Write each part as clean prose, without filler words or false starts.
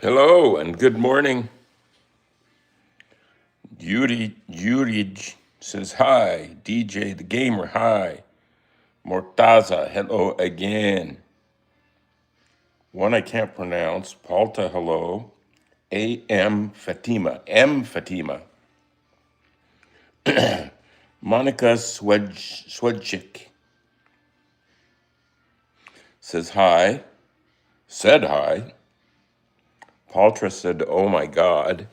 Hello and good morning. Yuri says hi. DJ the Gamer, hi. Mortaza, hello again. One I can't pronounce. Palta, hello. A.M. Fatima, M. Fatima. Monica Swedchik says hi. Said hi. Paltra said, oh my God.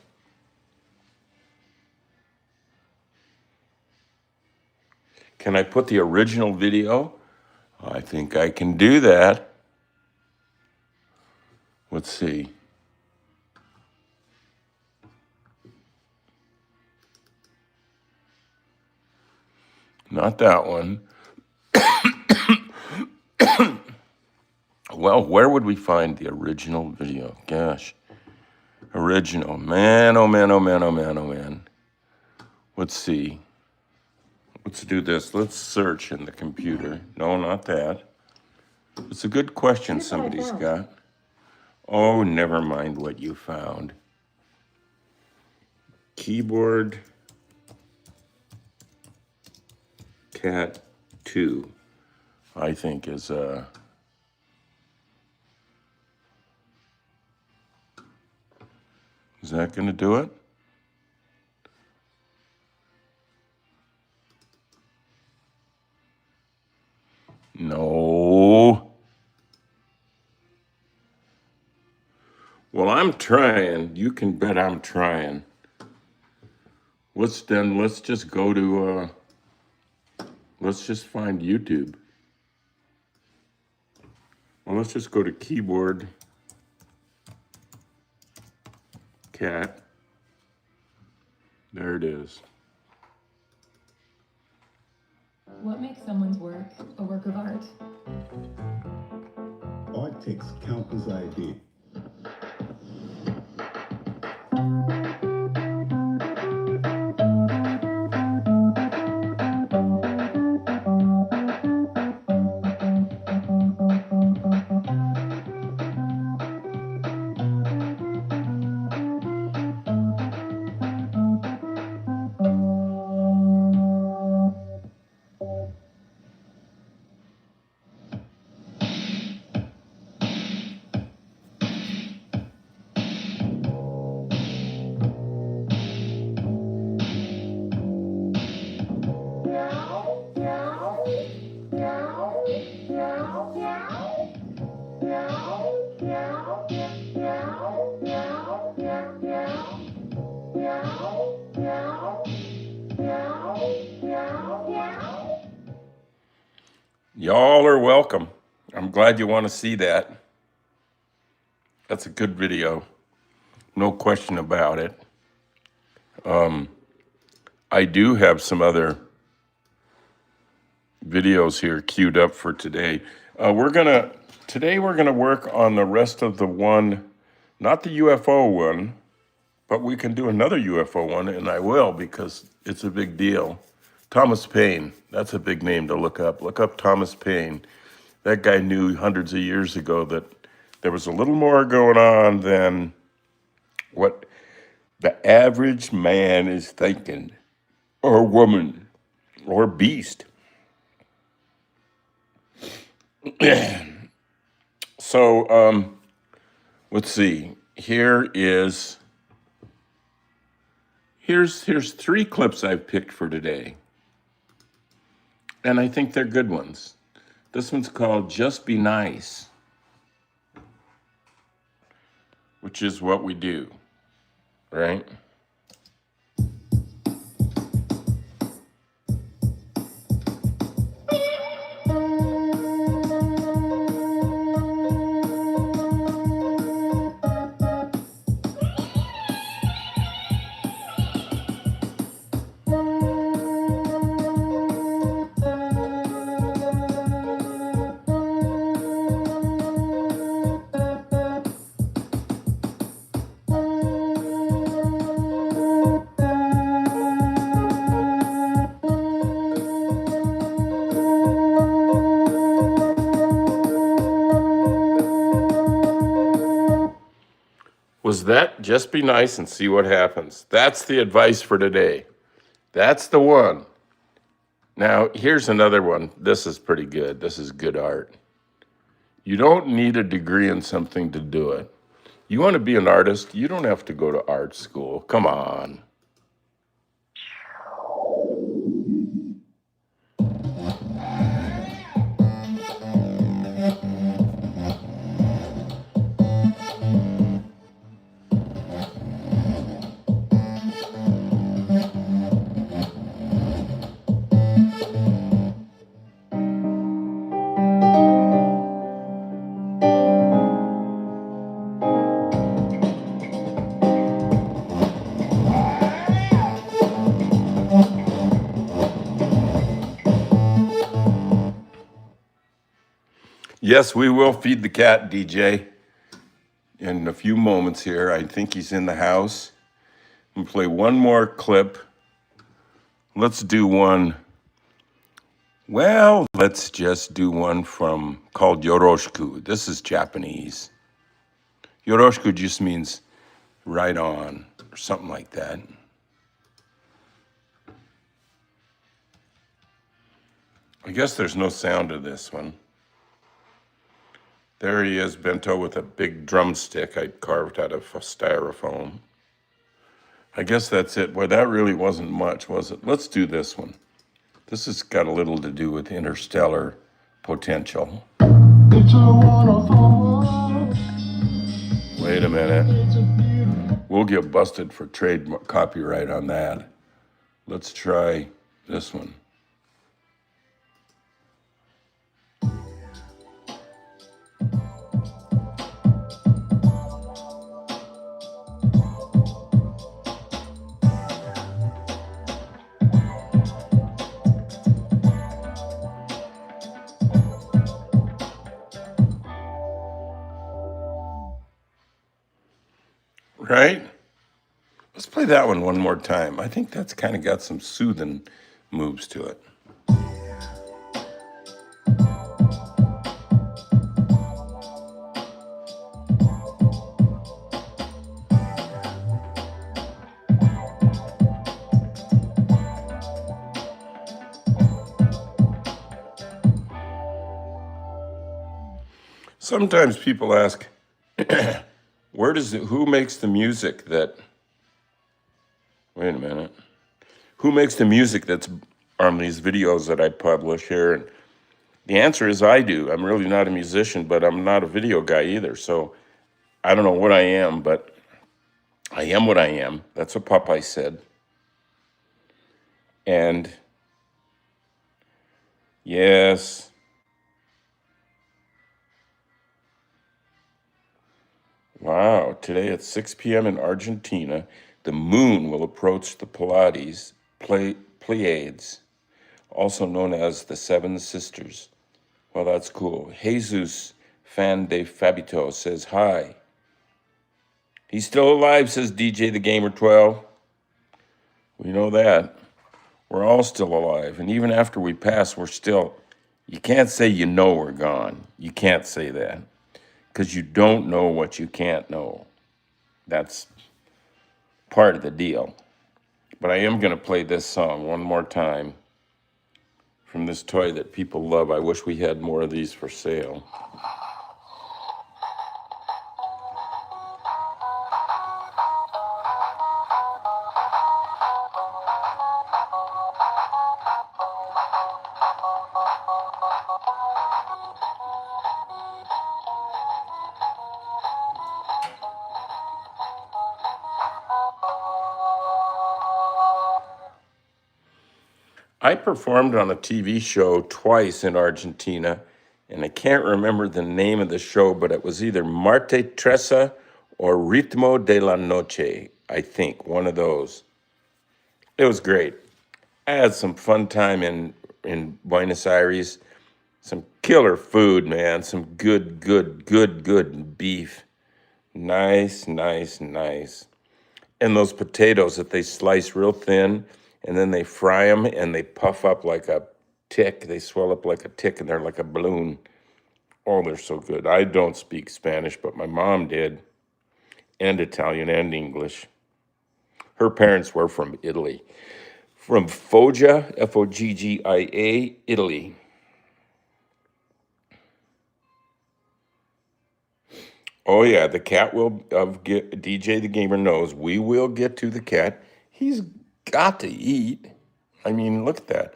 Can I put the original video? I think I can do that. Let's see. Not that one. Well, where would we find the original video? Gosh. Original. Man, oh man, oh man, oh man, oh man. Let's see. Let's do this. Let's search in the computer. No, not that. It's a good question somebody's got. Oh, never mind what you found. Keyboard Cat 2, I think is that going to do it? No. Well, I'm trying. You can bet I'm trying. Let's just go to, let's just find YouTube. Well, let's just go to Keyboard Cat. There it is. What makes someone's work a work of art? Arctics count as ID. Y'all are welcome. I'm glad you want to see that. That's a good video. No question about it. I do have some other videos here queued up for today. Today we're gonna work on the rest of the one, not the UFO one, but we can do another UFO one, and I will because it's a big deal. Thomas Paine, that's a big name to look up. Look up Thomas Paine. That guy knew hundreds of years ago that there was a little more going on than what the average man is thinking, or woman, or beast. So, let's see. Here's 3 clips I've picked for today. And I think they're good ones. This one's called Just Be Nice, which is what we do, right? Was that just be nice and see what happens? That's the advice for today. That's the one. Now, here's another one. This is pretty good. This is good art. You don't need a degree in something to do it. You want to be an artist? You don't have to go to art school. Come on. Yes, we will feed the cat, DJ, in a few moments here. I think he's in the house. I'm gonna play one more clip. Let's do one. Well, let's just do one from called Yoroshiku. This is Japanese. Yoroshiku just means right on or something like that. I guess there's no sound to this one. There he is, Bento, with a big drumstick I carved out of styrofoam. I guess that's it. Well, that really wasn't much, was it? Let's do this one. This has got a little to do with interstellar potential. Wait a minute. We'll get busted for trade copyright on that. Let's try this one. Right? Let's play that one more time. I think that's kind of got some soothing moves to it. Sometimes people ask, who makes the music that, wait a minute, who makes the music that's on these videos that I publish here? And the answer is I do. I'm really not a musician, but I'm not a video guy either. So I don't know what I am, but I am what I am. That's what Popeye said. And yes, wow, today at 6 p.m. in Argentina, the moon will approach the Pleiades, also known as the Seven Sisters. Well, that's cool. Jesus Fan de Fabito says hi. He's still alive, says DJ the Gamer 12. We know that. We're all still alive. And even after we pass, we're still, you can't say you know we're gone. You can't say that. Because you don't know what you can't know. That's part of the deal. But I am going to play this song one more time from this toy that people love. I wish we had more of these for sale. I performed on a TV show twice in Argentina, and I can't remember the name of the show, but it was either Marte Tresa or Ritmo de la Noche, I think, one of those. It was great. I had some fun time in Buenos Aires. Some killer food, man. Some good beef. Nice, nice, nice. And those potatoes that they slice real thin, and then they fry them and they puff up like a tick. They swell up like a tick and they're like a balloon. Oh, they're so good. I don't speak Spanish, but my mom did. and Italian and English. Her parents were from Italy, from Foggia, Foggia, Italy. Oh yeah, the cat will DJ the Gamer knows we will get to the cat. He's got to eat. I mean, look at that.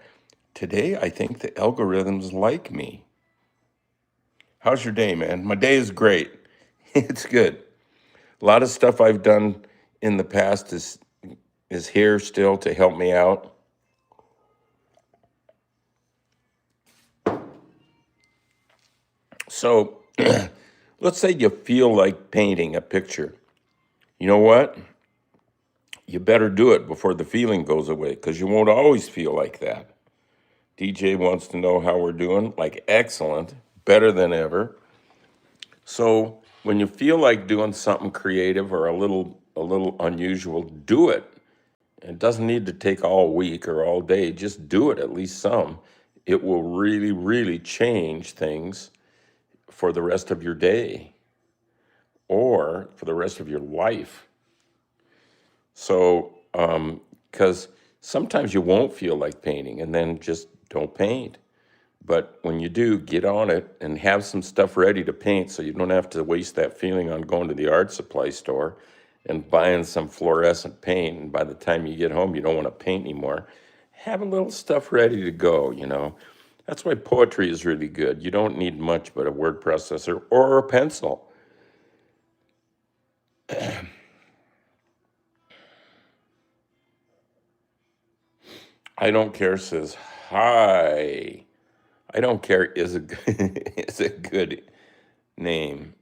Today I think the algorithms like me. How's your day, man? My day is great. It's good. A lot of stuff I've done in the past is here still to help me out. So let's say you feel like painting a picture. You know what? You better do it before the feeling goes away because you won't always feel like that. DJ wants to know how we're doing. Like, excellent, better than ever. So when you feel like doing something creative or a little unusual, do it. It doesn't need to take all week or all day. Just do it, at least some. It will really, really change things for the rest of your day or for the rest of your life. So, because sometimes you won't feel like painting and then just don't paint. But when you do, get on it and have some stuff ready to paint so you don't have to waste that feeling on going to the art supply store and buying some fluorescent paint. And by the time you get home, you don't want to paint anymore. Have a little stuff ready to go, you know. That's why poetry is really good. You don't need much but a word processor or a pencil. I don't care says hi. I don't care is a is a good name.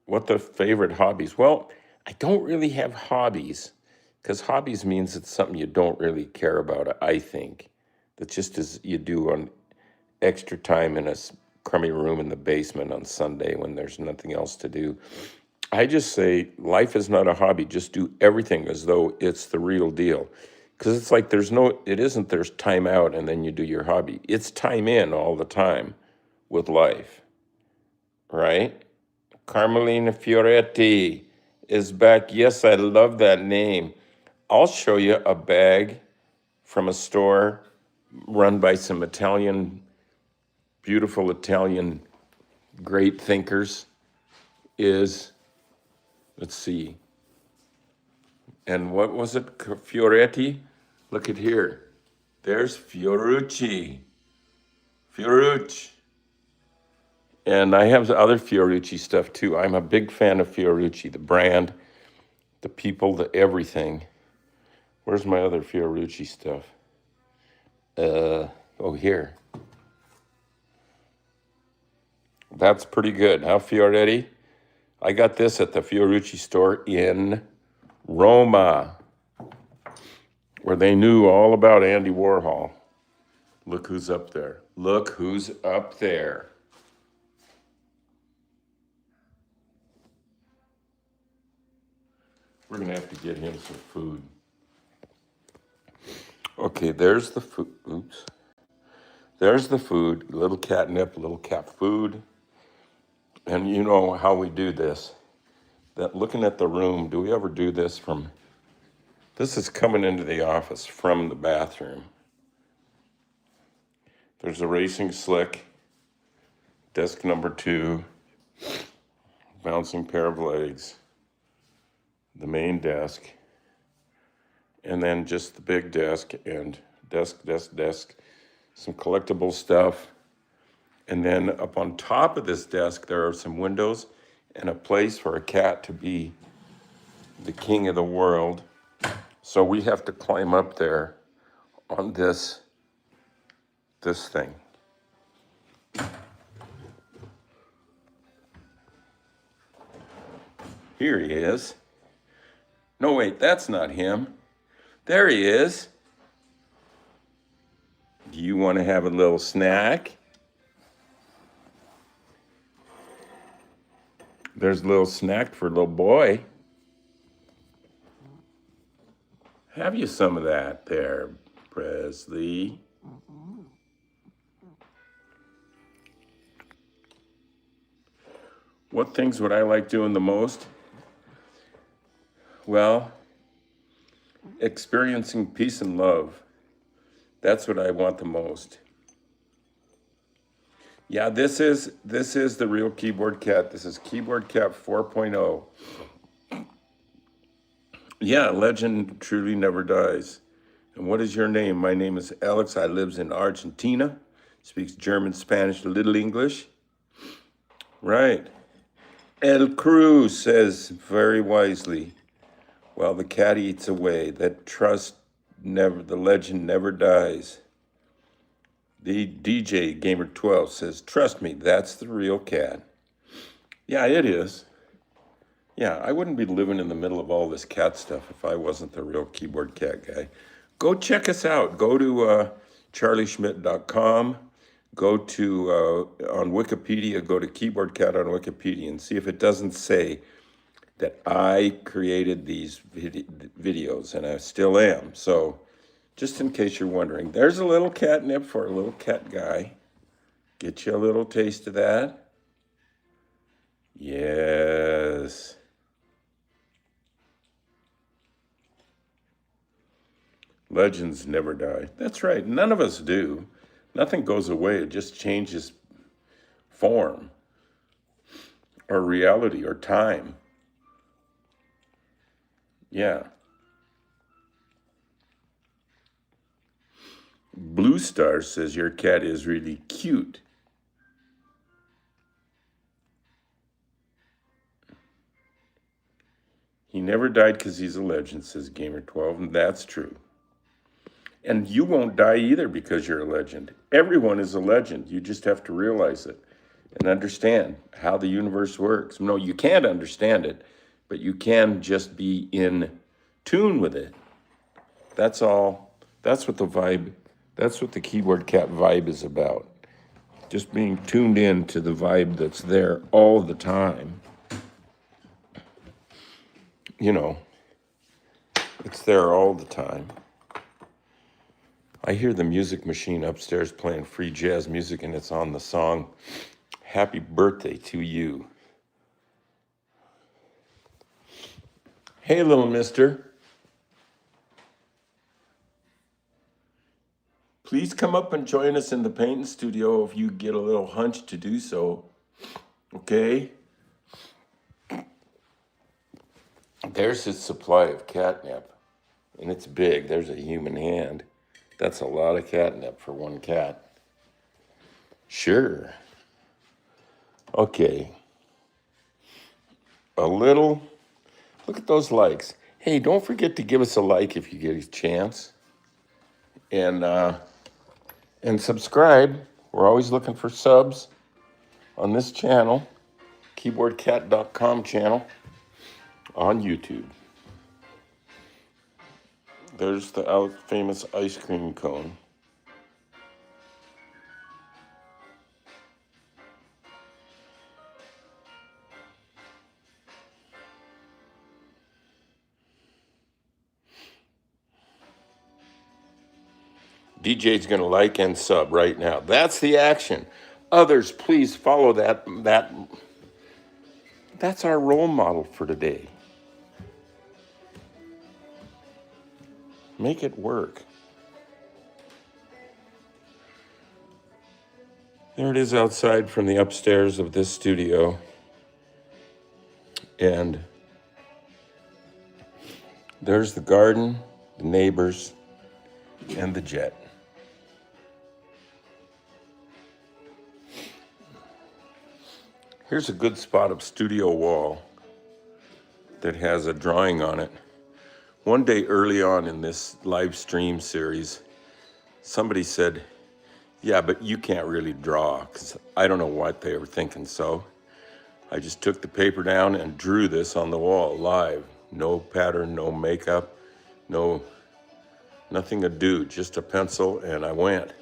What the favorite hobbies? Well, I don't really have hobbies because hobbies means it's something you don't really care about, I think. That just as you do on extra time in a crummy room in the basement on Sunday when there's nothing else to do. I just say life is not a hobby. Just do everything as though it's the real deal. Because it's like there's time out and then you do your hobby. It's time in all the time with life, right? Carmelina Fioretti is back. Yes, I love that name. I'll show you a bag from a store run by some beautiful Italian great thinkers. Let's see. And what was it? Fioretti? Look at here. There's Fiorucci. Fiorucci. And I have other Fiorucci stuff too. I'm a big fan of Fiorucci, the brand, the people, the everything. Where's my other Fiorucci stuff? Here. That's pretty good, huh, Fioretti? I got this at the Fiorucci store in Roma, where they knew all about Andy Warhol. Look who's up there. Look who's up there. We're going to have to get him some food. Okay, there's the food. Oops. There's the food. Little catnip, little cat food. And you know how we do this. That looking at the room, do we ever do this from... This is coming into the office from the bathroom. There's a racing slick, desk number 2, bouncing pair of legs, the main desk, and then just the big desk and desk, some collectible stuff. And then up on top of this desk, there are some windows and a place for a cat to be the king of the world. So we have to climb up there on this thing. Here he is. No, wait, that's not him. There he is. Do you want to have a little snack? There's a little snack for a little boy. Have you some of that there, Presley? What things would I like doing the most? Well, experiencing peace and love. That's what I want the most. Yeah, this is the real Keyboard Cat. This is Keyboard Cat 4.0. Yeah, legend truly never dies. And what is your name? My name is Alex. I lives in Argentina. Speaks German, Spanish, a little English. Right. El Cruz says very wisely, while the cat eats away, that trust never, the legend never dies. The DJ Gamer 12 says, trust me, that's the real cat. Yeah, it is. Yeah, I wouldn't be living in the middle of all this cat stuff if I wasn't the real Keyboard Cat guy. Go check us out. Go to charlieschmidt.com. Go to, on Wikipedia, go to Keyboard Cat on Wikipedia and see if it doesn't say that I created these videos, and I still am. So just in case you're wondering, there's a little catnip for a little cat guy. Get you a little taste of that. Yes. Legends never die. That's right. None of us do. Nothing goes away. It just changes form or reality or time. Yeah. Blue Star says your cat is really cute. He never died because he's a legend, says Gamer12, and that's true. And you won't die either because you're a legend. Everyone is a legend. You just have to realize it and understand how the universe works. No, you can't understand it, but you can just be in tune with it. That's all. That's what the vibe, that's what the Keyboard Cat vibe is about. Just being tuned in to the vibe that's there all the time. You know, it's there all the time. I hear the music machine upstairs playing free jazz music, and it's on the song Happy Birthday to You. Hey, little mister. Please come up and join us in the painting studio if you get a little hunch to do so. Okay? There's his supply of catnip, and it's big. There's a human hand. That's a lot of catnip for one cat. Sure. Okay. A little. Look at those likes. Hey, don't forget to give us a like if you get a chance. And subscribe. We're always looking for subs on this channel, keyboardcat.com channel on YouTube. There's the famous ice cream cone. DJ's going to like and sub right now. That's the action. Others, please follow that. That's our role model for today. Make it work. There it is outside from the upstairs of this studio. And there's the garden, the neighbors, and the jet. Here's a good spot of studio wall that has a drawing on it. One day early on in this live stream series, somebody said, yeah, but you can't really draw, because I don't know what they were thinking. So I just took the paper down and drew this on the wall live. No pattern, no makeup, nothing to do, just a pencil, and I went.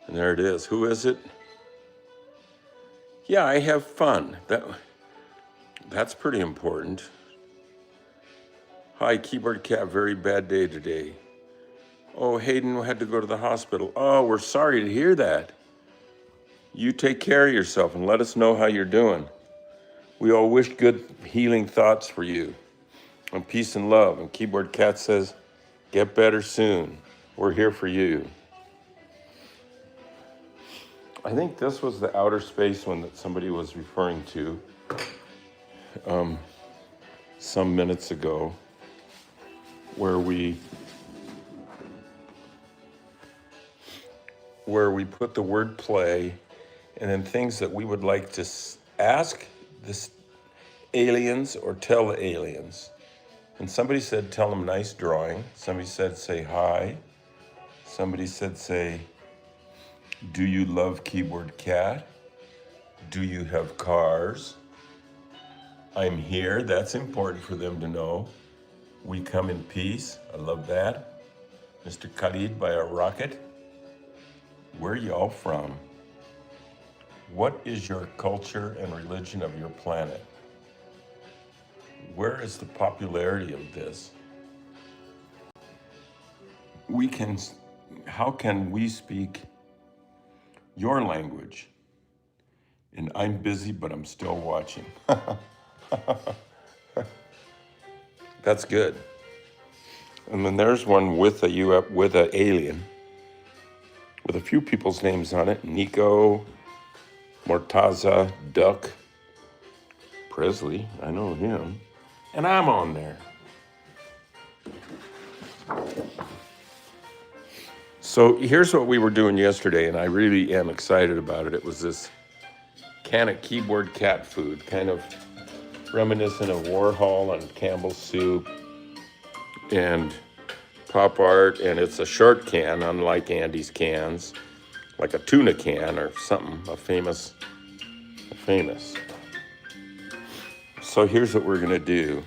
And there it is. Who is it? Yeah, I have fun. That's pretty important. Hi, Keyboard Cat, very bad day today. Oh, Hayden had to go to the hospital. Oh, we're sorry to hear that. You take care of yourself and let us know how you're doing. We all wish good healing thoughts for you. And peace and love. And Keyboard Cat says, get better soon. We're here for you. I think this was the outer space one that somebody was referring to some minutes ago, where we put the word play and then things that we would like to ask the aliens or tell the aliens. And somebody said, tell them nice drawing. Somebody said, say hi. Somebody said, say, do you love Keyboard Cat? Do you have cars? I'm here. That's important for them to know. We come in peace. I love that. Mr. Khalid by a rocket. Where y'all from? What is your culture and religion of your planet? Where is the popularity of this? How can we speak your language? And I'm busy, but I'm still watching. That's good. And then there's one with a alien, with a few people's names on it. Nico, Mortaza, Duck, Presley, I know him. And I'm on there. So here's what we were doing yesterday, and I really am excited about it. It was this can of Keyboard Cat food, kind of reminiscent of Warhol and Campbell's soup and pop art, and it's a short can, unlike Andy's cans, like a tuna can or something, a famous. So here's what we're gonna do.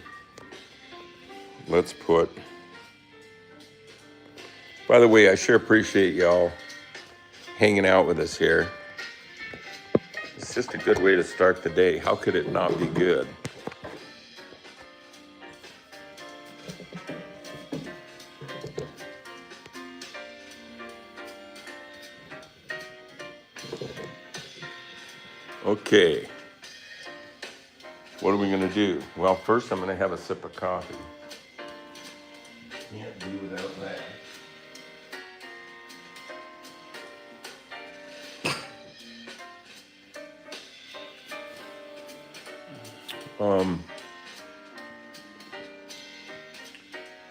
Let's put, by the way, I sure appreciate y'all hanging out with us here. It's just a good way to start the day. How could it not be good? Okay. What are we gonna do? Well, first I'm gonna have a sip of coffee. Can't do without that.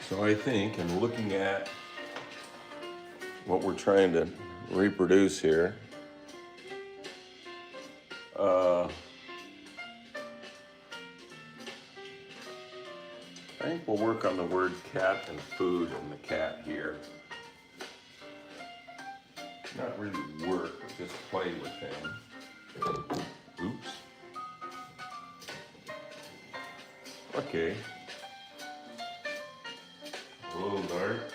So I think, and looking at what we're trying to reproduce here, I think we'll work on the word cat and food and the cat here. Not really work, but just play with them. Oops. Okay. A little dark.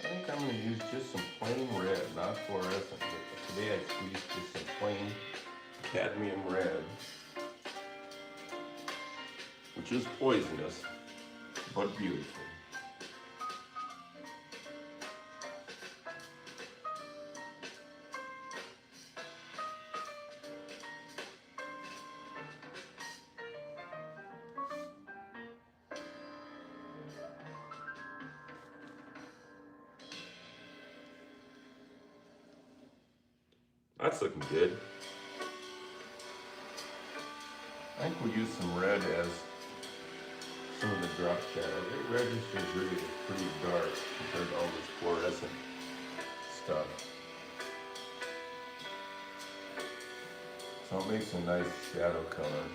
I think I'm going to use just some plain red, not fluorescent. But today I squeezed just some plain cadmium red, which is poisonous, but beautiful. That's looking good. I think we'll use some red as some of the drop shadow. It registers really pretty dark compared to all this fluorescent stuff. So it makes a nice shadow color.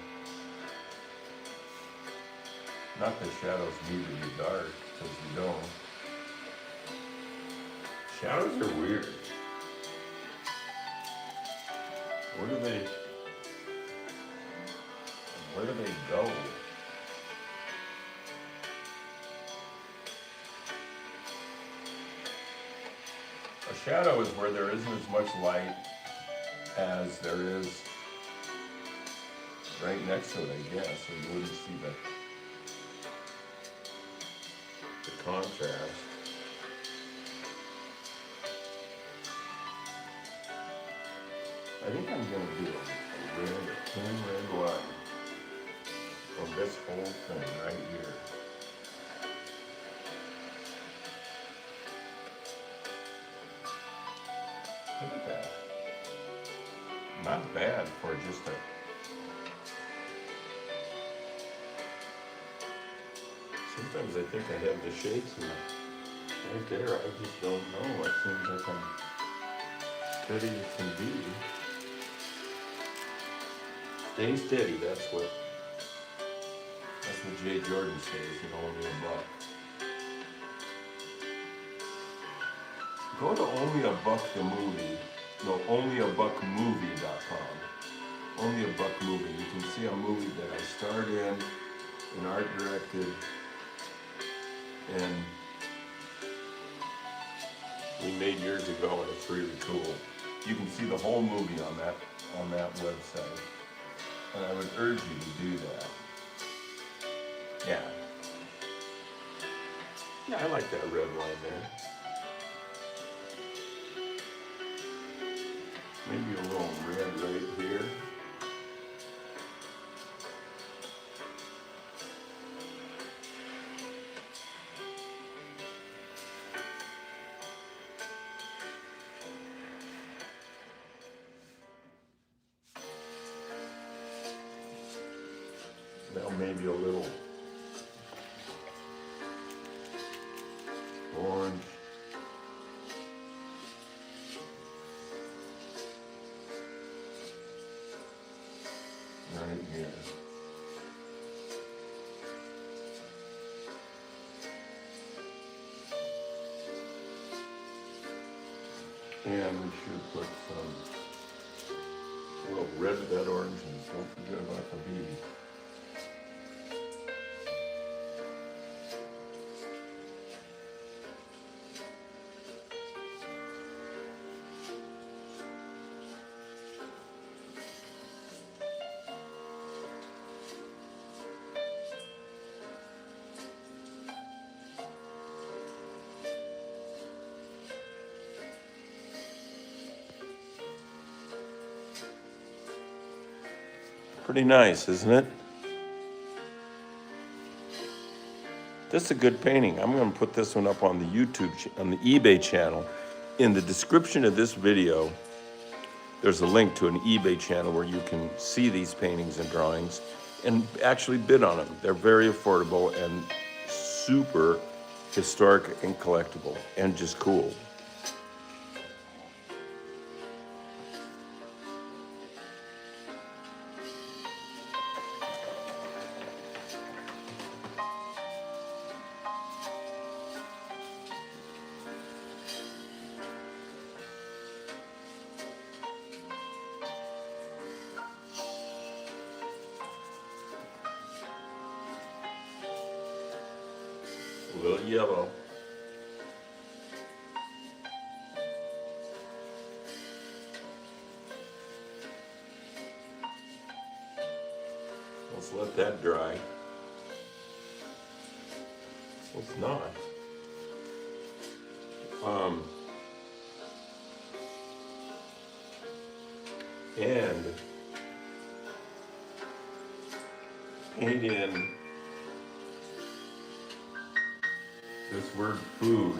Not that shadows need to be dark, because you don't. Shadows are weird. Where do they go? A shadow is where there isn't as much light as there is right next to it, I guess, so you wouldn't see the contrast. I think I'm going to do a red, a thin red line. this whole thing right here. Look at that. Not bad for just a... Sometimes I think I have the shapes right there. I just don't know. It seems like I'm steady as can be. Stay steady, that's what Jay Jordan says, you know, only a buck. Go to Only a Buck the Movie. No, onlyabuckmovie.com. Only a Buck Movie. You can see a movie that I starred in and art directed, and we made years ago, and it's really cool. You can see the whole movie on that website, and I would urge you to do that. Yeah, I like that red line there. Maybe a little red right here. Now maybe a little orange. Right here. And we should put a little red of that orange, and don't forget about the BB. Pretty nice, isn't it? This is a good painting. I'm going to put this one up on the on the eBay channel. In the description of this video, there's a link to an eBay channel where you can see these paintings and drawings and actually bid on them. They're very affordable and super historic and collectible and just cool. A little yellow. Let's let that dry. It's not. And paint in this word food.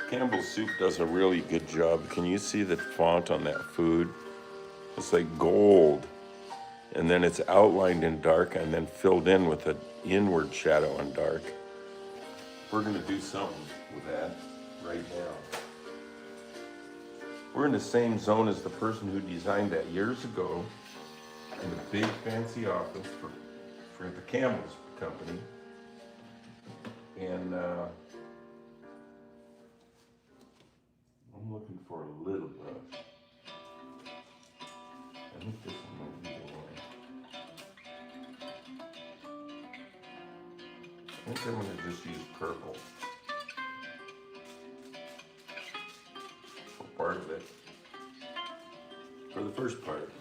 Campbell's Soup does a really good job. Can you see the font on that food? It's like gold. And then it's outlined in dark and then filled in with an inward shadow on dark. We're gonna do something with that right now. We're in the same zone as the person who designed that years ago in a big fancy office for the Campbell's company. And I'm looking for a little brush. I think this one might be the one. I think I'm gonna just use purple for part of it. For the first part.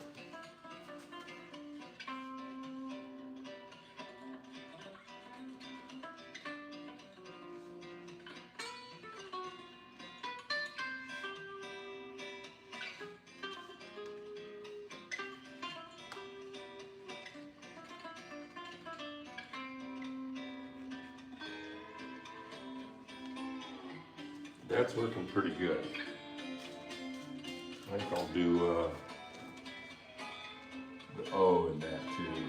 That's working pretty good. I think I'll do the O in that too.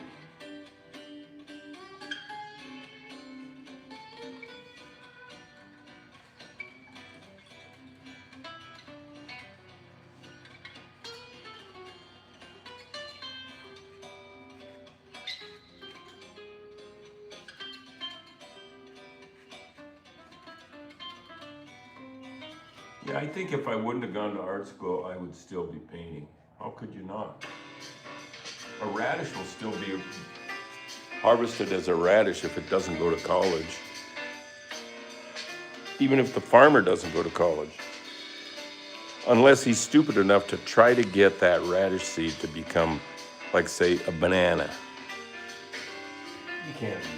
Yeah, I think if I wouldn't have gone to art school, I would still be painting. How could you not? A radish will still be harvested as a radish if it doesn't go to college. Even if the farmer doesn't go to college. Unless he's stupid enough to try to get that radish seed to become, like, say, a banana. You can't do that.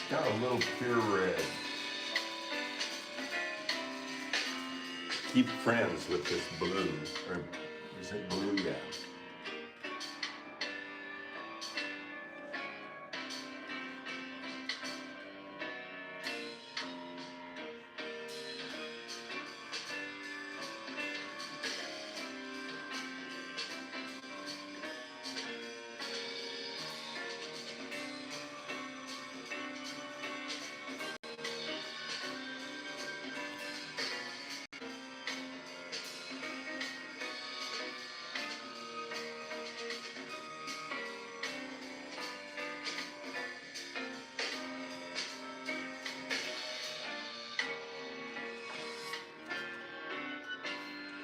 Got a little pure red. Keep friends with this blue, or is it blue? Yeah.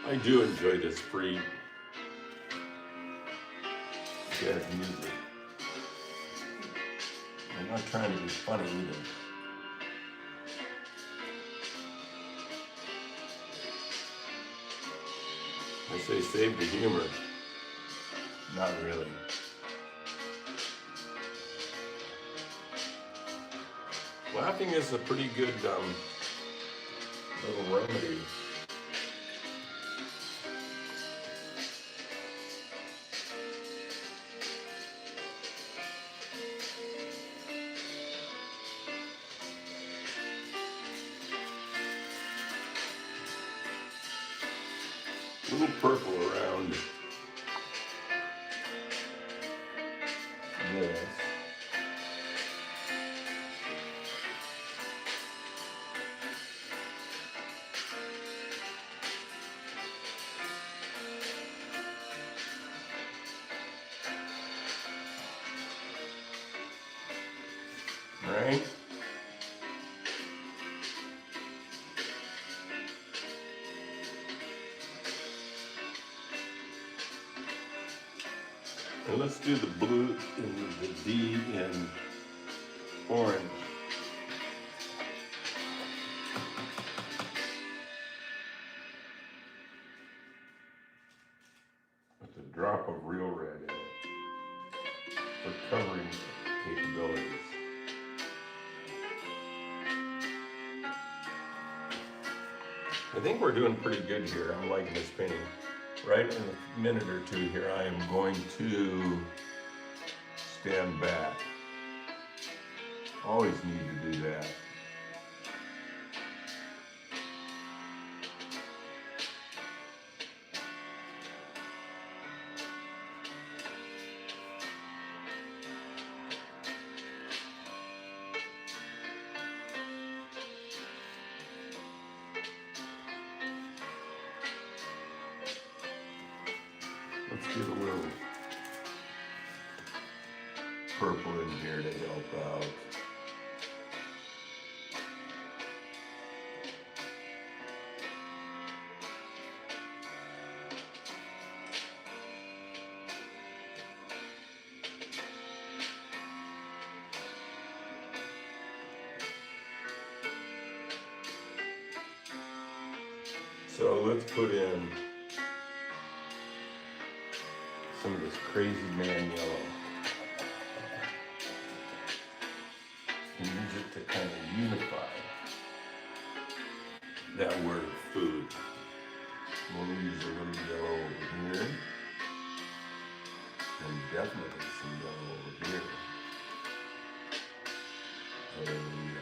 I do enjoy this free jazz music. I'm not trying to be funny either. I say save the humor. Not really. Laughing is a pretty good little remedy. A little purple around this. Right? And let's do the blue and the D in orange. With a drop of real red in it for covering capabilities. I think we're doing pretty good here. I'm liking this painting. Right in a minute or two here, I am going to stand back. Always need to do that. Let's get a little purple in here to help out. So let's put in some of this crazy man yellow and use it to kind of unify that word food. We'll use a little yellow over here and definitely some yellow over here. Hallelujah.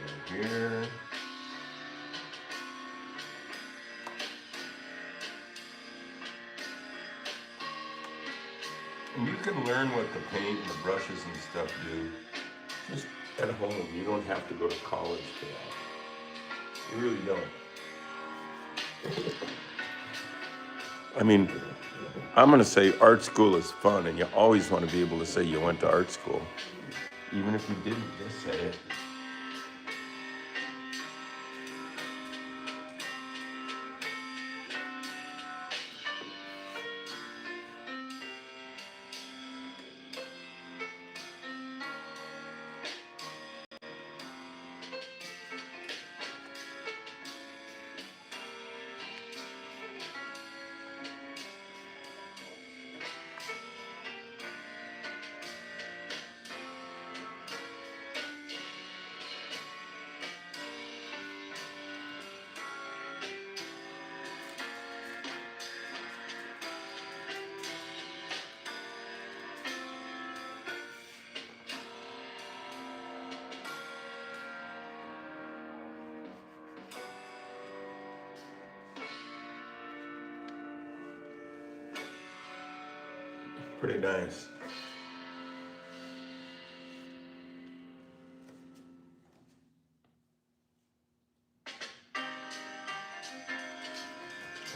And you can learn what the paint and the brushes and stuff do just at home. You don't have to go to college for that. You really don't. I mean, I'm going to say art school is fun, and you always want to be able to say you went to art school. Even if you didn't, just say it. Pretty nice.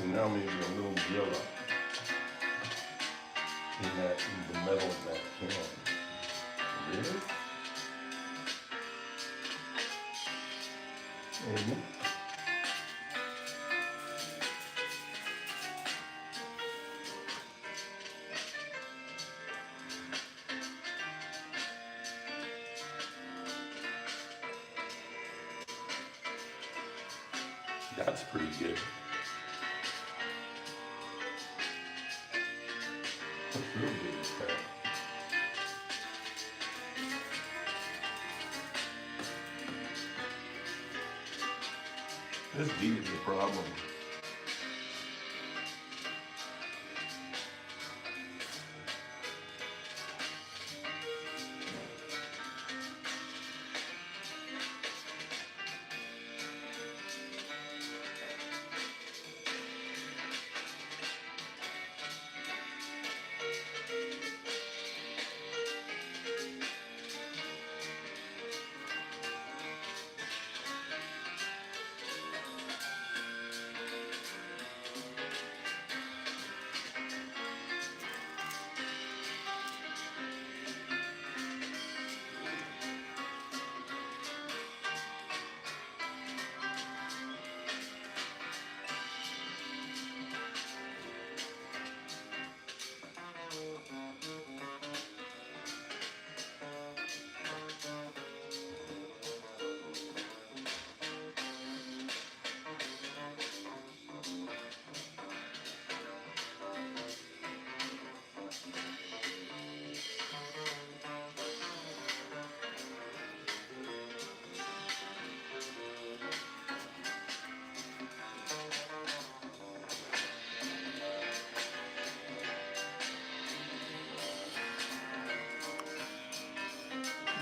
And now maybe a little yellow in the middle of that can. Really? Maybe. That's pretty good. That's really good. Okay. This beat is a problem.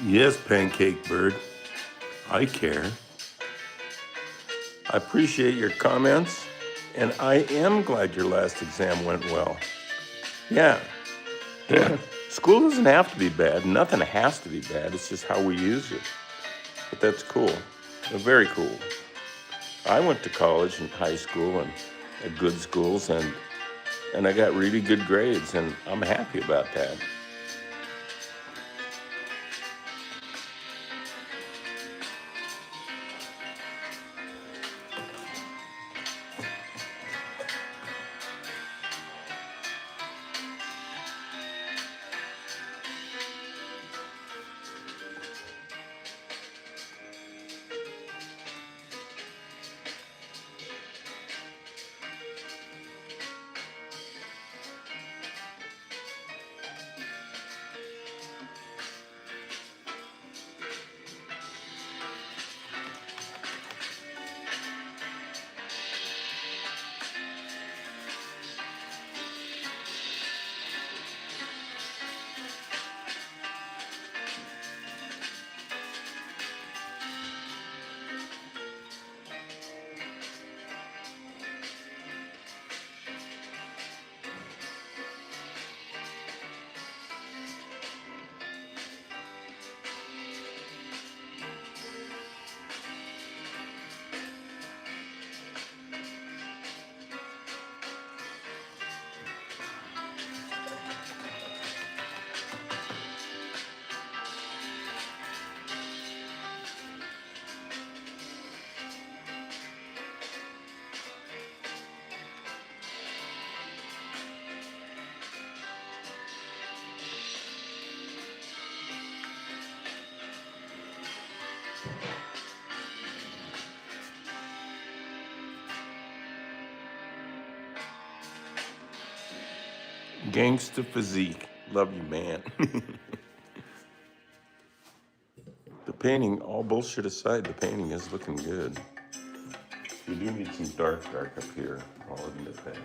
Yes, Pancake Bird. I care. I appreciate your comments, and I am glad your last exam went well. Yeah. School doesn't have to be bad. Nothing has to be bad. It's just how we use it. But that's cool. Very cool. I went to college and high school and at good schools, and I got really good grades, and I'm happy about that. Gangsta physique. Love you, man. The painting, all bullshit aside, the painting is looking good. We do need some dark up here. I'll admit that.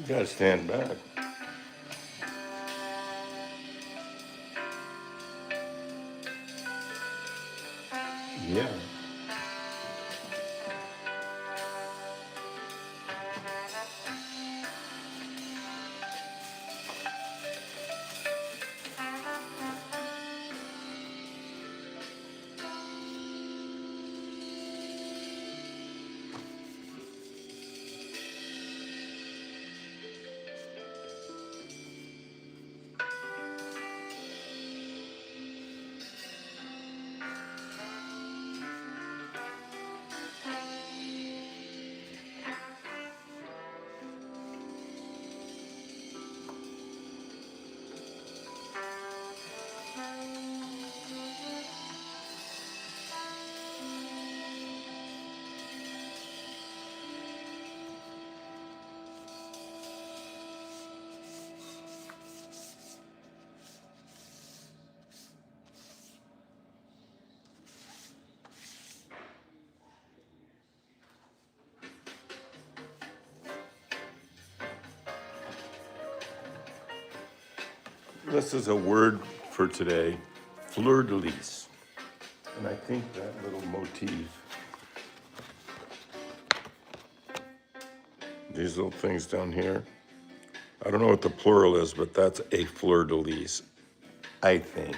You gotta stand back. Yeah. This is a word for today, fleur de lis. And I think that little motif, these little things down here, I don't know what the plural is, but that's a fleur de lis, I think.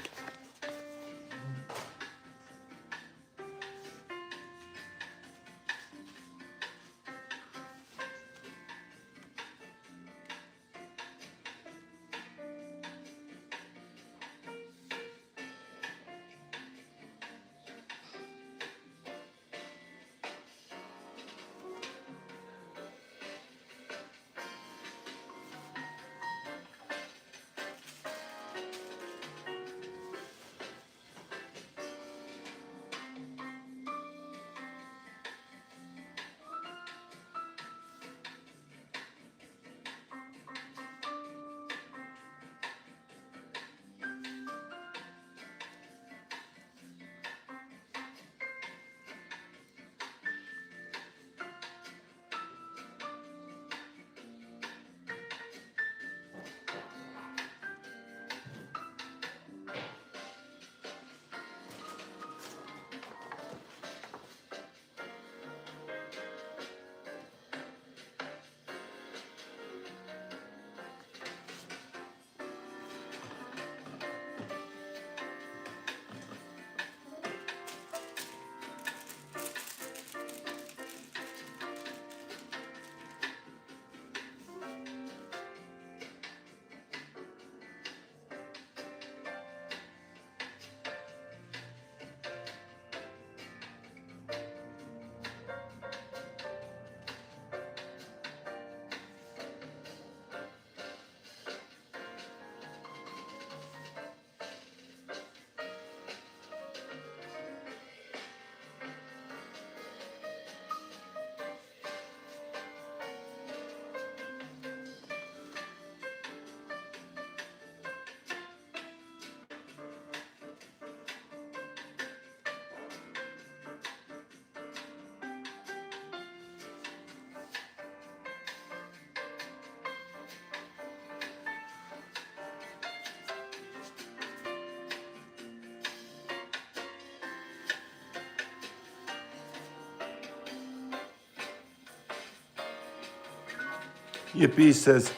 Yippee says,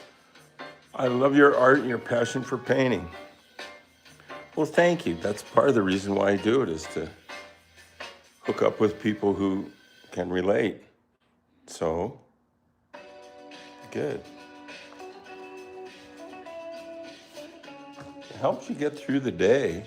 I love your art and your passion for painting. Well, thank you. That's part of the reason why I do it, is to hook up with people who can relate. So, good. It helps you get through the day.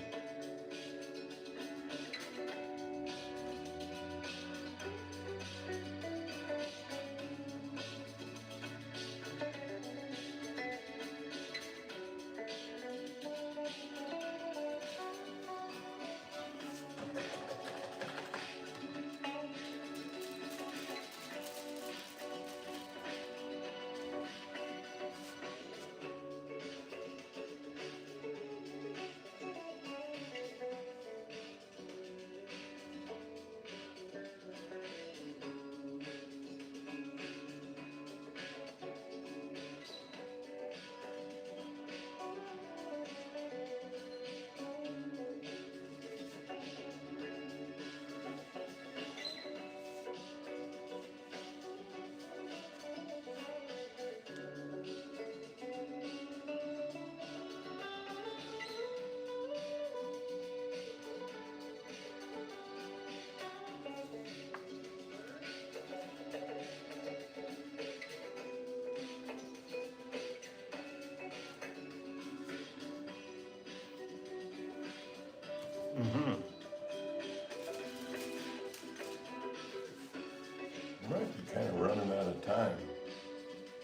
You might be kind of running out of time.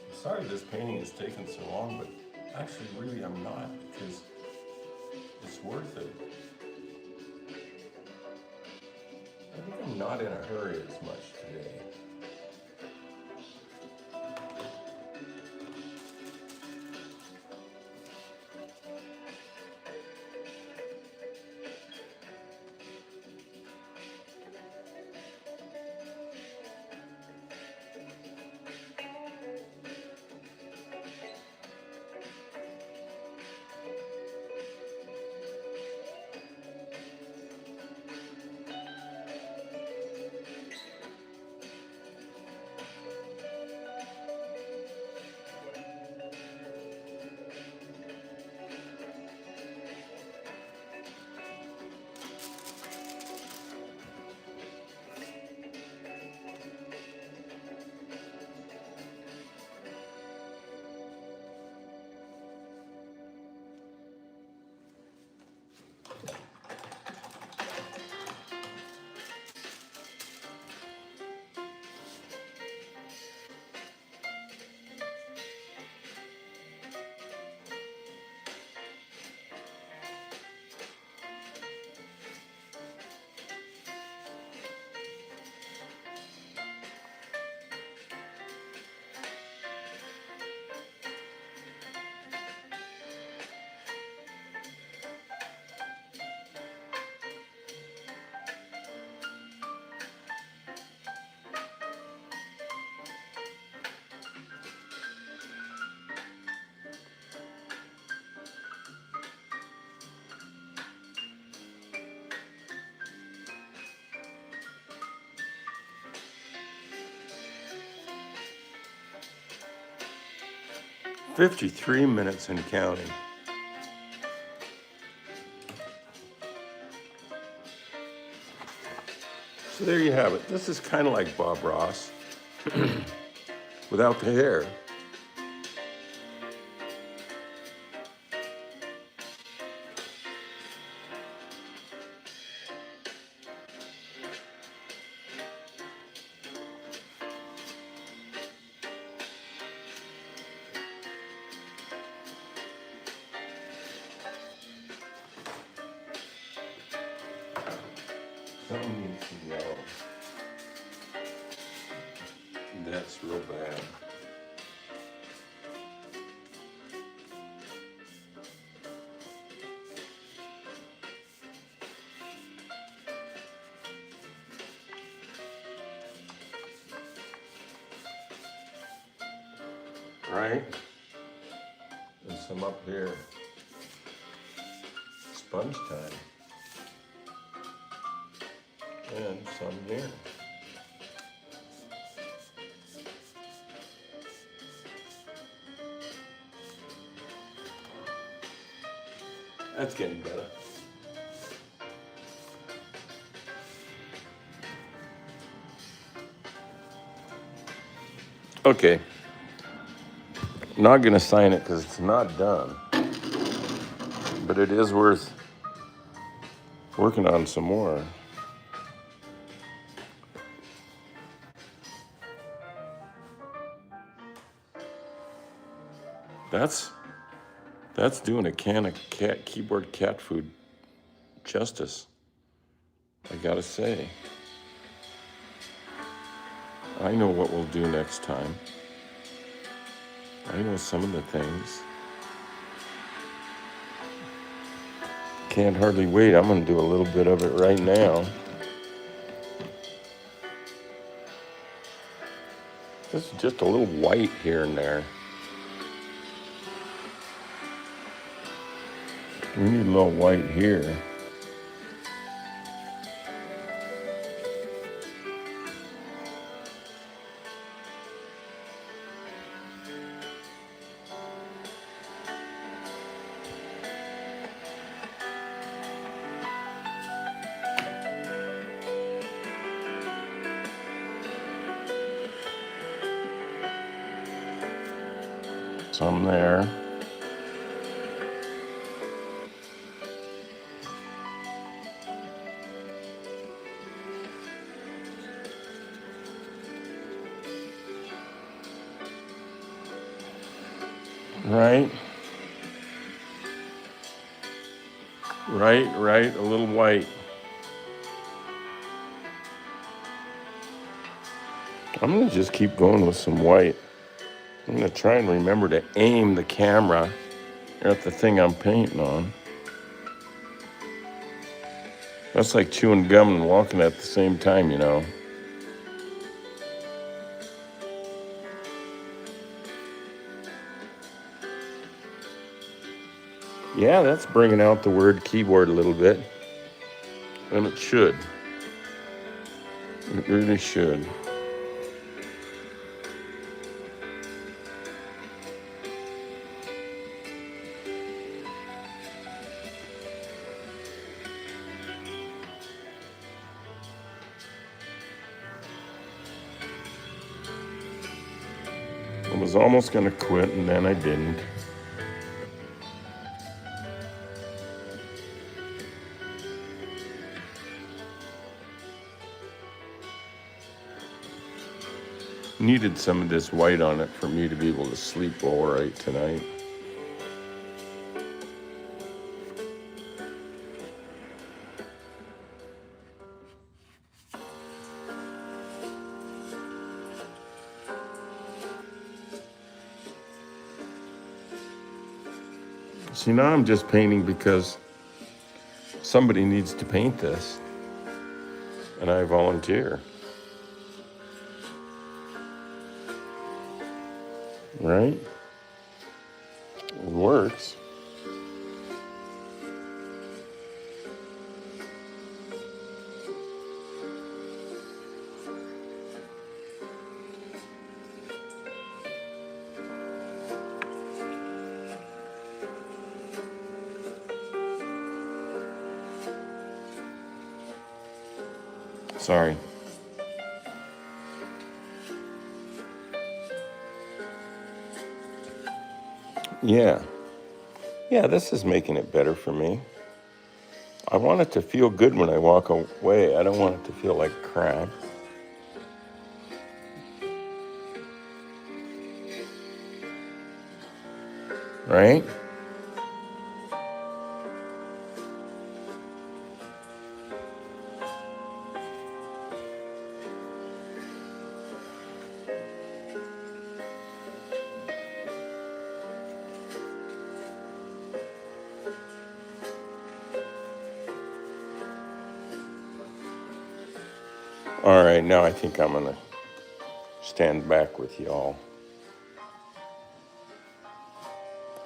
I'm sorry this painting has taken so long, but actually, really, I'm not, because it's worth it. I think I'm not in a hurry as much today. 53 minutes and counting. So there you have it. This is kind of like Bob Ross without the hair. Something needs some yellow. That's real bad. Right? And some up here. Sponge time. And some here. That's getting better. Okay. I'm not gonna sign it because it's not done. But it is worth working on some more. That's doing a can of keyboard cat food justice, I gotta say. I know what we'll do next time. I know some of the things. Can't hardly wait. I'm gonna do a little bit of it right now. This is just a little white here and there. We need a little white here. Some there. Right? Right, a little white. I'm gonna just keep going with some white. I'm gonna try and remember to aim the camera at the thing I'm painting on. That's like chewing gum and walking at the same time, you know. Yeah, that's bringing out the word keyboard a little bit. And it should. It really should. I was almost gonna quit and then I didn't. Needed some of this white on it for me to be able to sleep all right tonight. See, now I'm just painting because somebody needs to paint this, and I volunteer. Right? It works. Sorry. Yeah. Yeah, this is making it better for me. I want it to feel good when I walk away. I don't want it to feel like crap. Right? All right, now I think I'm going to stand back with y'all.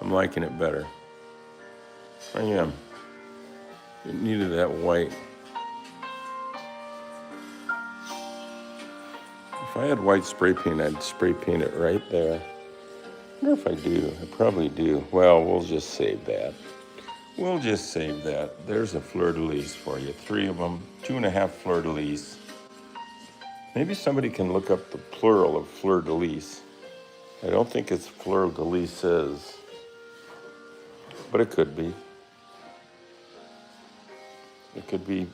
I'm liking it better. I am. It needed that white. If I had white spray paint, I'd spray paint it right there. I wonder if I do. I probably do. Well, we'll just save that. We'll just save that. There's a fleur-de-lis for you. 3 of them, 2.5 fleur-de-lis. Maybe somebody can look up the plural of fleur-de-lis. I don't think it's fleur-de-lises, but it could be. It could be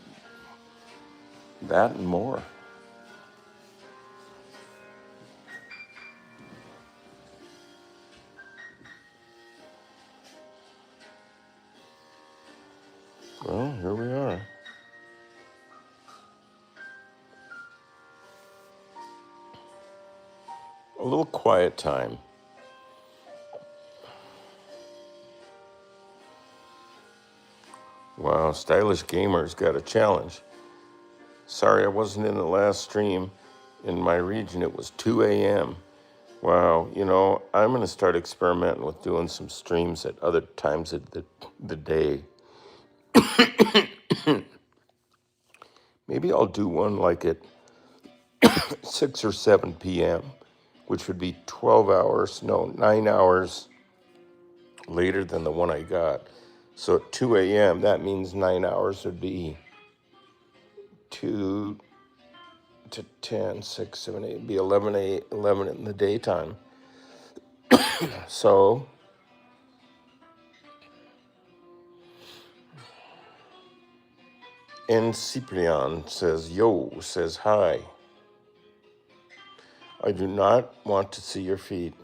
that and more. Well, here we are. A little quiet time. Wow, Stylish Gamer's got a challenge. Sorry I wasn't in the last stream. In my region, it was 2 a.m. Wow, you know, I'm going to start experimenting with doing some streams at other times of the day. Maybe I'll do one like at 6 or 7 p.m., which would be 9 hours later than the one I got. So at 2 a.m., that means 9 hours would be 2 to 10, 6, 7, 8, it'd be 11 in the daytime. So, and Cyprian says, yo, says hi. I do not want to see your feet.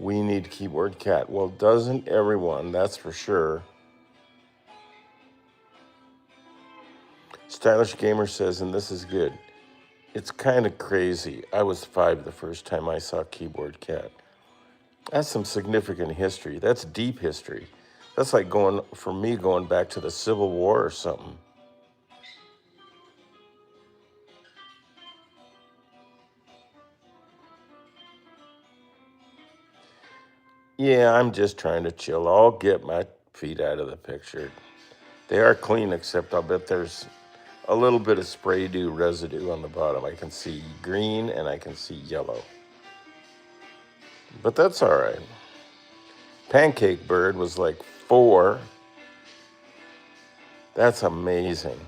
We need keyboard cat. Well, doesn't everyone? That's for sure. Stylish Gamer says, and this is good. It's kind of crazy. I was 5 the first time I saw keyboard cat. That's some significant history. That's deep history. That's like going back to the Civil War or something. Yeah, I'm just trying to chill. I'll get my feet out of the picture. They are clean, except I'll bet there's a little bit of spray dew residue on the bottom. I can see green and I can see yellow. But that's all right. Pancake Bird was like 4. That's amazing.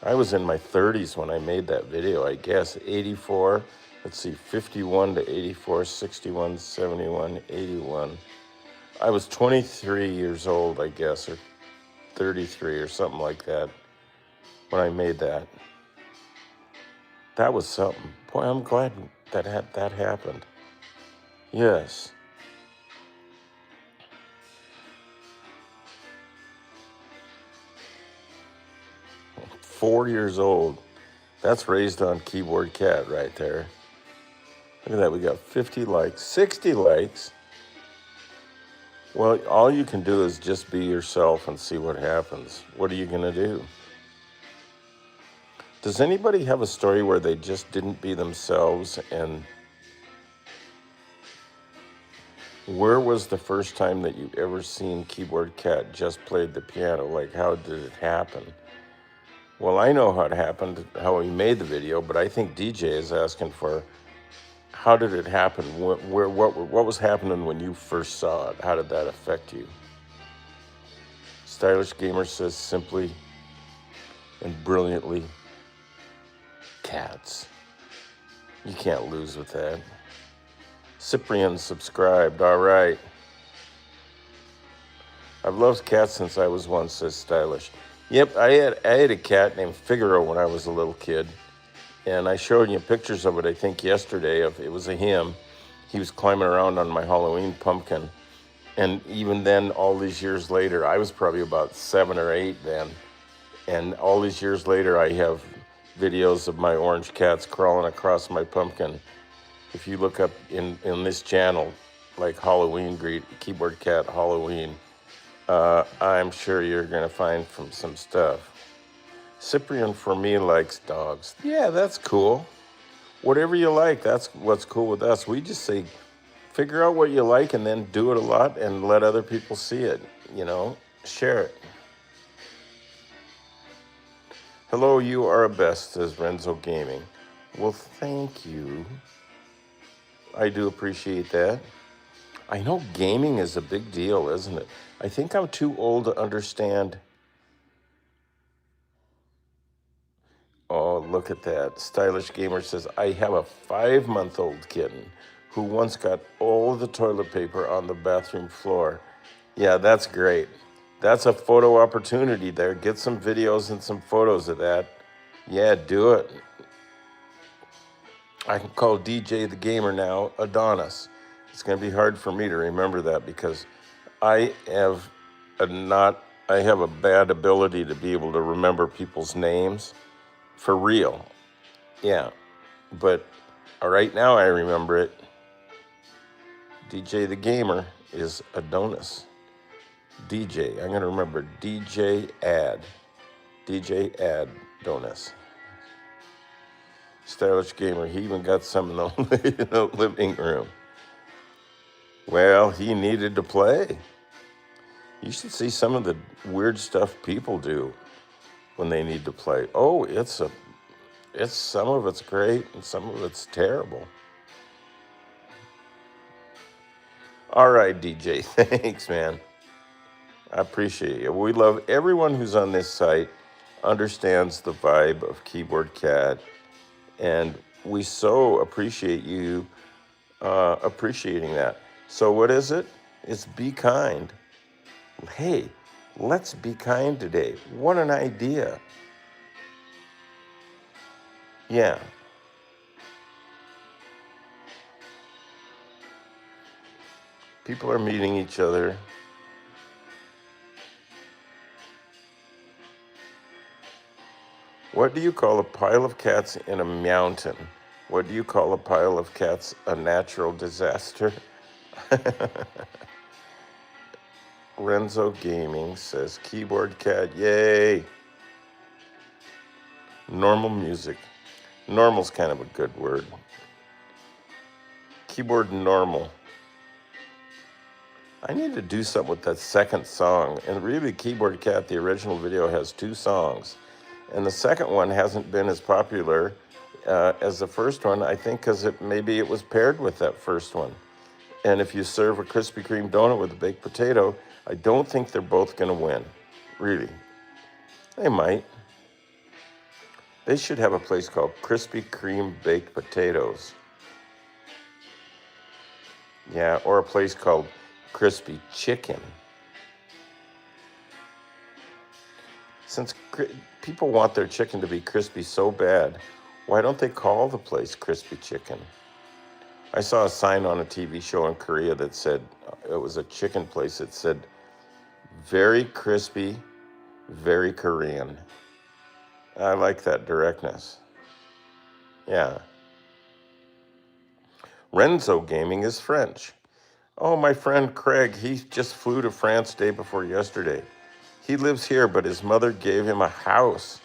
I was in my 30s when I made that video, I guess. 84, let's see, 51 to 84, 61, 71, 81. I was 23 years old, I guess, or 33 or something like that when I made that. That was something. Boy, I'm glad that happened. Yes. Four years old. That's raised on Keyboard Cat right there. Look at that. We got 50 likes, 60 likes. Well, all you can do is just be yourself and see what happens. What are you going to do? Does anybody have a story where they just didn't be themselves? And where was the first time that you ever seen Keyboard Cat just played the piano? Like, how did it happen? Well, I know how it happened, how he made the video, but I think DJ is asking for how did it happen? What was happening when you first saw it? How did that affect you? Stylish Gamer says simply and brilliantly, cats. You can't lose with that. Cyprian subscribed. All right. I've loved cats since I was one, says Stylish. Yep, I had a cat named Figaro when I was a little kid. And I showed you pictures of it, I think, yesterday. It was a him. He was climbing around on my Halloween pumpkin. And even then, all these years later, I was probably about 7 or 8 then. And all these years later, I have videos of my orange cats crawling across my pumpkin. If you look up in this channel, like Halloween Keyboard Cat Halloween, I'm sure you're going to find from some stuff. Cyprian, for me, likes dogs. Yeah, that's cool. Whatever you like, that's what's cool with us. We just say, figure out what you like and then do it a lot and let other people see it, share it. Hello, you are a best, says Renzo Gaming. Well, thank you. I do appreciate that. I know gaming is a big deal, isn't it? I think I'm too old to understand. Oh, look at that. Stylish Gamer says, I have a 5-month-old kitten who once got all the toilet paper on the bathroom floor. Yeah, that's great. That's a photo opportunity there. Get some videos and some photos of that. Yeah, do it. I can call DJ the Gamer now Adonis. It's going to be hard for me to remember that because I have a bad ability to be able to remember people's names for real. Yeah, but right now I remember it. DJ the Gamer is Adonis. DJ, I'm going to remember DJ Adonis. Stylish Gamer, he even got some in the living room. Well, he needed to play. You should see some of the weird stuff people do when they need to play. Oh, it's some of it's great and some of it's terrible. All right, DJ, thanks, man. I appreciate you. We love everyone who's on this site, understands the vibe of Keyboard Cat, and we so appreciate you appreciating that. So what is it? It's be kind. Hey, let's be kind today. What an idea. Yeah. People are meeting each other. What do you call a pile of cats in a mountain? What do you call a pile of cats? A natural disaster? Renzo Gaming says, Keyboard Cat, yay. Normal music. Normal's kind of a good word. Keyboard normal. I need to do something with that second song. And really, Keyboard Cat, the original video, has 2 songs. And the second one hasn't been as popular as the first one, I think, because maybe it was paired with that first one. And if you serve a Krispy Kreme donut with a baked potato, I don't think they're both going to win. Really. They might. They should have a place called Krispy Kreme Baked Potatoes. Yeah, or a place called Crispy Chicken. Since people want their chicken to be crispy so bad, why don't they call the place Crispy Chicken? I saw a sign on a TV show in Korea that said, it was a chicken place that said, very crispy, very Korean. I like that directness. Yeah. Renzo Gaming is French. Oh, my friend Craig, he just flew to France day before yesterday. He lives here, but his mother gave him a house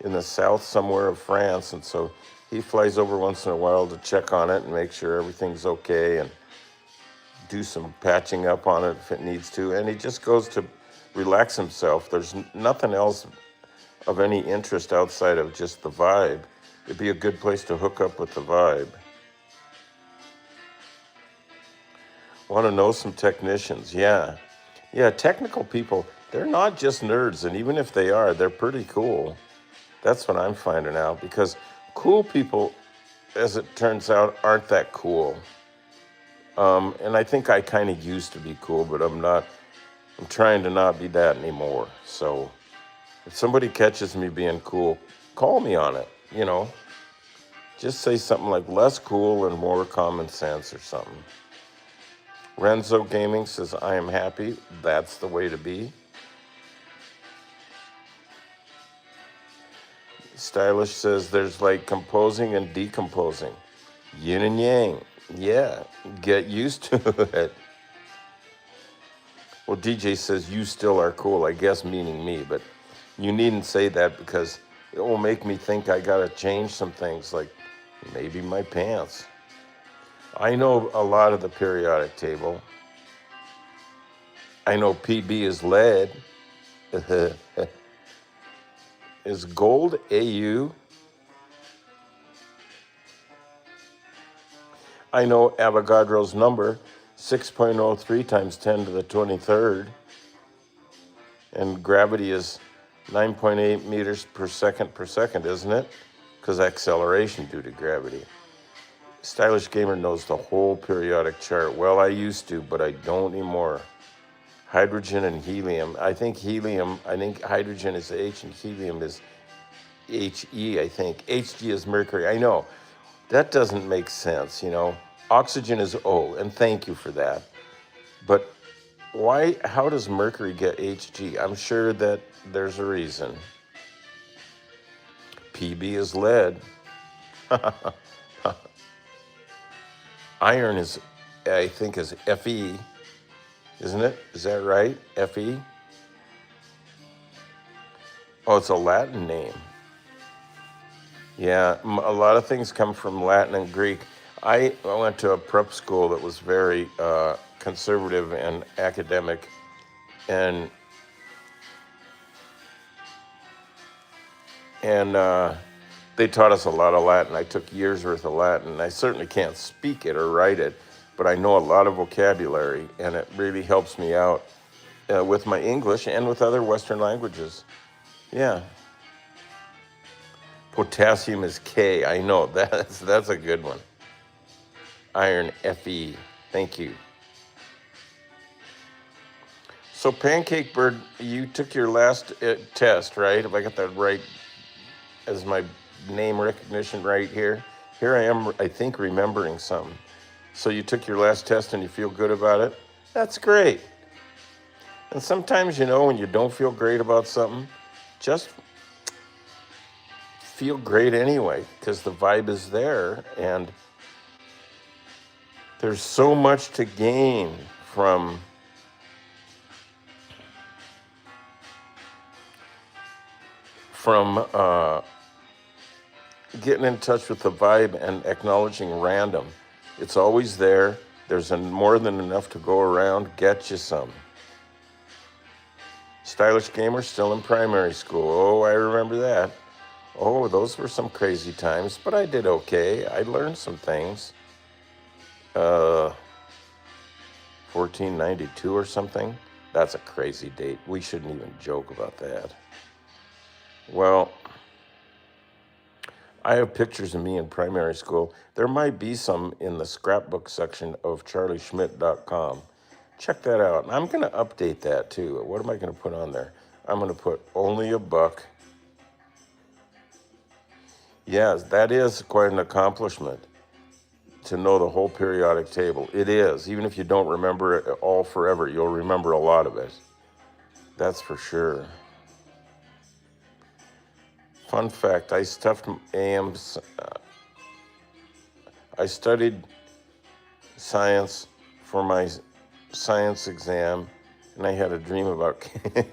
in the south somewhere of France, and so he flies over once in a while to check on it and make sure everything's okay and do some patching up on it if it needs to, and he just goes to relax himself. There's nothing else of any interest outside of just the vibe. It'd be a good place to hook up with the vibe. Want to know some technicians? Yeah. Yeah, technical people, they're not just nerds. And even if they are, they're pretty cool. That's what I'm finding out because cool people, as it turns out, aren't that cool. And I think I kind of used to be cool, but I'm not. I'm trying to not be that anymore. So if somebody catches me being cool, call me on it. Just say something like less cool and more common sense or something. Renzo Gaming says, I am happy. That's the way to be. Stylish says, there's like composing and decomposing. Yin and yang. Yeah, get used to it. Well, DJ says, you still are cool, I guess meaning me, but you needn't say that because it will make me think I gotta change some things, like maybe my pants. I know a lot of the periodic table. I know PB is lead. Is gold AU? I know Avogadro's number, 6.03 times 10 to the 23rd. And gravity is 9.8 meters per second, isn't it? Because acceleration due to gravity. Stylish Gamer knows the whole periodic chart. Well, I used to, but I don't anymore. Hydrogen and helium. I think hydrogen is H and helium is HE, I think. Hg is mercury. I know. That doesn't make sense, Oxygen is O, and thank you for that. But why, how does mercury get Hg? I'm sure that there's a reason. PB is lead. Iron is, I think, is Fe, isn't it? Is that right? Fe? Oh, it's a Latin name. Yeah, a lot of things come from Latin and Greek. I went to a prep school that was very conservative and academic, and they taught us a lot of Latin. I took years worth of Latin. I certainly can't speak it or write it, but I know a lot of vocabulary, and it really helps me out with my English and with other Western languages. Yeah. Potassium is K. I know, that's a good one. Iron, Fe. Thank you. So Pancake Bird, you took your last test, right? If I got that right as my name recognition right here. Here I am, I think, remembering something. So you took your last test and you feel good about it? That's great. And sometimes, when you don't feel great about something, just feel great anyway, because the vibe is there, and there's so much to gain from getting in touch with the vibe and acknowledging random. It's always there. There's more than enough to go around. Get you some. Stylish Gamer still in primary school. Oh, I remember that. Oh, those were some crazy times, but I did okay. I learned some things. 1492 or something. That's a crazy date. We shouldn't even joke about that. Well, I have pictures of me in primary school. There might be some in the scrapbook section of charlieschmidt.com. Check that out. I'm going to update that too. What am I going to put on there? I'm going to put only a buck. Yes, that is quite an accomplishment to know the whole periodic table. It is. Even if you don't remember it all forever, you'll remember a lot of it. That's for sure. Fun fact, I studied science for my science exam, and I had a dream about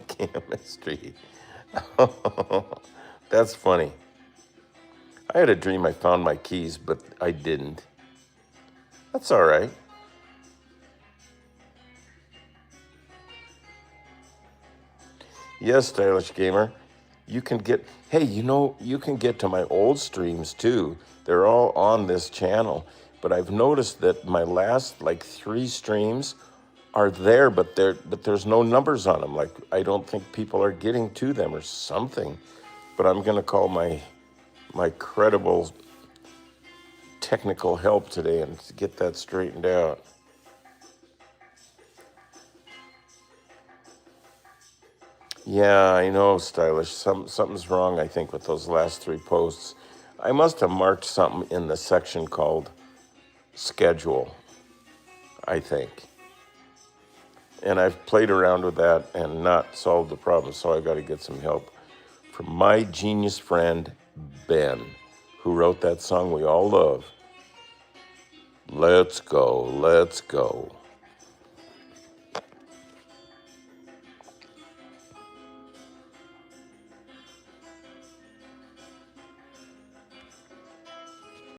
chemistry. That's funny. I had a dream I found my keys, but I didn't. That's all right. Yes, Stylish Gamer. You can get to my old streams too. They're all on this channel. but I've noticed that my last like 3 streams are there, but there's no numbers on them. Like I don't think people are getting to them or something. But I'm gonna call my credible technical help today and get that straightened out. Yeah, I know, Stylish. Something's wrong, I think, with those last 3 posts. I must have marked something in the section called schedule, I think. And I've played around with that and not solved the problem, so I've got to get some help from my genius friend, Ben, who wrote that song we all love. Let's go, let's go.